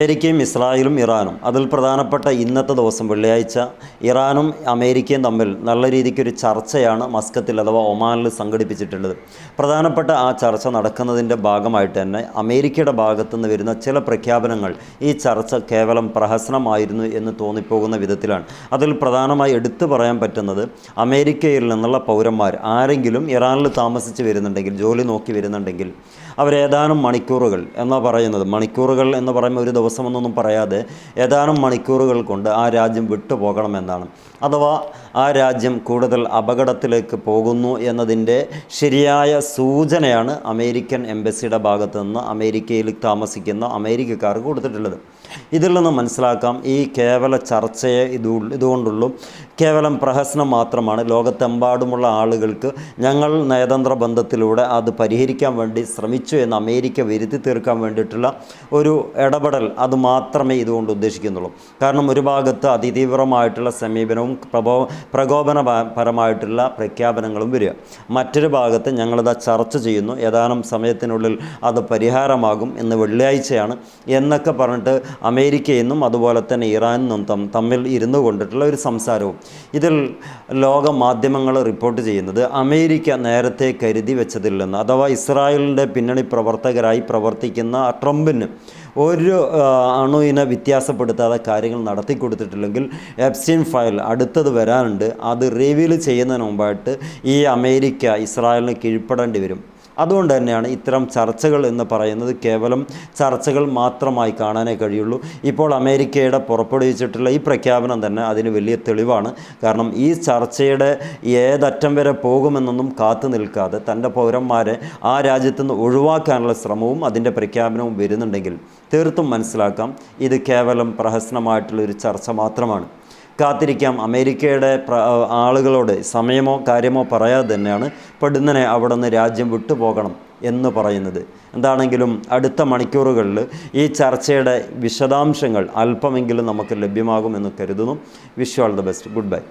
അമേരിക്കയും ഇസ്രായേലും ഇറാനും അതിൽ പ്രധാനപ്പെട്ട ഇന്നത്തെ ദിവസം വെള്ളിയാഴ്ച ഇറാനും അമേരിക്കയും തമ്മിൽ നല്ല രീതിക്കൊരു ചർച്ചയാണ് മസ്കത്തിൽ അഥവാ ഒമാനിൽ സംഘടിപ്പിച്ചിട്ടുള്ളത്. പ്രധാനപ്പെട്ട ആ ചർച്ച നടക്കുന്നതിൻ്റെ ഭാഗമായിട്ട് തന്നെ അമേരിക്കയുടെ ഭാഗത്തുനിന്ന് വരുന്ന ചില പ്രഖ്യാപനങ്ങൾ ഈ ചർച്ച കേവലം പ്രഹസനമായിരുന്നു എന്ന് തോന്നിപ്പോകുന്ന വിധത്തിലാണ്. അതിൽ പ്രധാനമായി എടുത്തു പറയാൻ പറ്റുന്നത് അമേരിക്കയിൽ നിന്നുള്ള പൗരന്മാർ ആരെങ്കിലും ഇറാനിൽ താമസിച്ച് വരുന്നുണ്ടെങ്കിൽ, ജോലി നോക്കി വരുന്നുണ്ടെങ്കിൽ അവരേതാനും മണിക്കൂറുകൾ മണിക്കൂറുകൾ എന്ന് പറയുമ്പോൾ ഒരു ദിവസമെന്നൊന്നും പറയാതെ ഏതാനും മണിക്കൂറുകൾ കൊണ്ട് ആ രാജ്യം വിട്ടുപോകണമെന്നാണ്. അഥവാ ആ രാജ്യം കൂടുതൽ അപകടത്തിലേക്ക് പോകുന്നു എന്നതിൻ്റെ ശരിയായ സൂചനയാണ് അമേരിക്കൻ എംബസിയുടെ ഭാഗത്തു നിന്ന് അമേരിക്കയിൽ താമസിക്കുന്ന അമേരിക്കക്കാർക്ക് കൊടുത്തിട്ടുള്ളത്. ഇതിൽ നിന്ന് മനസ്സിലാക്കാം ഈ കേവല ചർച്ചയെ ഇതുകൊണ്ടുള്ളൂ കേവലം പ്രഹസനം മാത്രമാണ്. ലോകത്തെമ്പാടുമുള്ള ആളുകൾക്ക് ഞങ്ങൾ നയതന്ത്ര ബന്ധത്തിലൂടെ അത് പരിഹരിക്കാൻ വേണ്ടി ശ്രമിച്ചു എന്ന് അമേരിക്ക വരുത്തി തീർക്കാൻ വേണ്ടിയിട്ടുള്ള ഒരു ഇടപെടൽ അത് മാത്രമേ ഇതുകൊണ്ട് ഉദ്ദേശിക്കുന്നുള്ളൂ. കാരണം ഒരു ഭാഗത്ത് അതിതീവ്രമായിട്ടുള്ള സമീപനവും പ്രകോപനപരമായിട്ടുള്ള പ്രഖ്യാപനങ്ങളും വരിക, മറ്റൊരു ഭാഗത്ത് ഞങ്ങളിത് ചർച്ച ചെയ്യുന്നു, ഏതാനും സമയത്തിനുള്ളിൽ അത് പരിഹാരമാകും എന്ന് വെള്ളിയാഴ്ചയാണ് എന്നൊക്കെ പറഞ്ഞിട്ട് അമേരിക്കയിൽ നിന്നും അതുപോലെ തന്നെ ഇറാനിൽ നിന്നും തമ്മിൽ ഇരുന്നു കൊണ്ടിട്ടുള്ള ഒരു സംസാരവും. ഇതിൽ ലോക മാധ്യമങ്ങൾ റിപ്പോർട്ട് ചെയ്യുന്നത് അമേരിക്ക നേരത്തെ കരുതി വെച്ചതിൽ നിന്ന്, അഥവാ ഇസ്രായേലിൻ്റെ പിന്നണി പ്രവർത്തകരായി പ്രവർത്തിക്കുന്ന ട്രംപിന് ഒരു അണുവിനെ വ്യത്യാസപ്പെടുത്താതെ കാര്യങ്ങൾ നടത്തി കൊടുത്തിട്ടില്ലെങ്കിൽ എപ്സ്റ്റീൻ ഫയൽ അടുത്തത് വരാനുണ്ട്. അത് റിവീൽ ചെയ്യുന്നതിന് മുമ്പായിട്ട് ഈ അമേരിക്ക ഇസ്രായേലിന് കീഴ്പ്പെടേണ്ടി വരും. അതുകൊണ്ട് തന്നെയാണ് ഇത്തരം ചർച്ചകൾ എന്ന് പറയുന്നത് കേവലം ചർച്ചകൾ മാത്രമായി കാണാനേ കഴിയുള്ളൂ. ഇപ്പോൾ അമേരിക്കയുടെ പുറപ്പെടുവിച്ചിട്ടുള്ള ഈ പ്രഖ്യാപനം തന്നെ അതിന് വലിയ തെളിവാണ്. കാരണം ഈ ചർച്ചയുടെ ഏതറ്റം വരെ പോകുമെന്നൊന്നും കാത്തു നിൽക്കാതെ തൻ്റെ പൗരന്മാരെ ആ രാജ്യത്തു നിന്ന് ഒഴിവാക്കാനുള്ള ശ്രമവും അതിൻ്റെ പ്രഖ്യാപനവും വരുന്നുണ്ടെങ്കിൽ തീർത്തും മനസ്സിലാക്കാം ഇത് കേവലം പ്രഹസനമായിട്ടുള്ളൊരു ചർച്ച മാത്രമാണ്. കാത്തിരിക്കാം. അമേരിക്കയുടെ ആളുകളോട് സമയമോ കാര്യമോ പറയാതെ തന്നെയാണ് പെടുന്നനെ അവിടെ നിന്ന് രാജ്യം വിട്ടുപോകണം എന്ന് പറയുന്നത്. എന്താണെങ്കിലും അടുത്ത മണിക്കൂറുകളിൽ ഈ ചർച്ചയുടെ വിശദാംശങ്ങൾ അല്പമെങ്കിലും നമുക്ക് ലഭ്യമാകുമെന്ന് കരുതുന്നു. Wish you all the best. Good bye.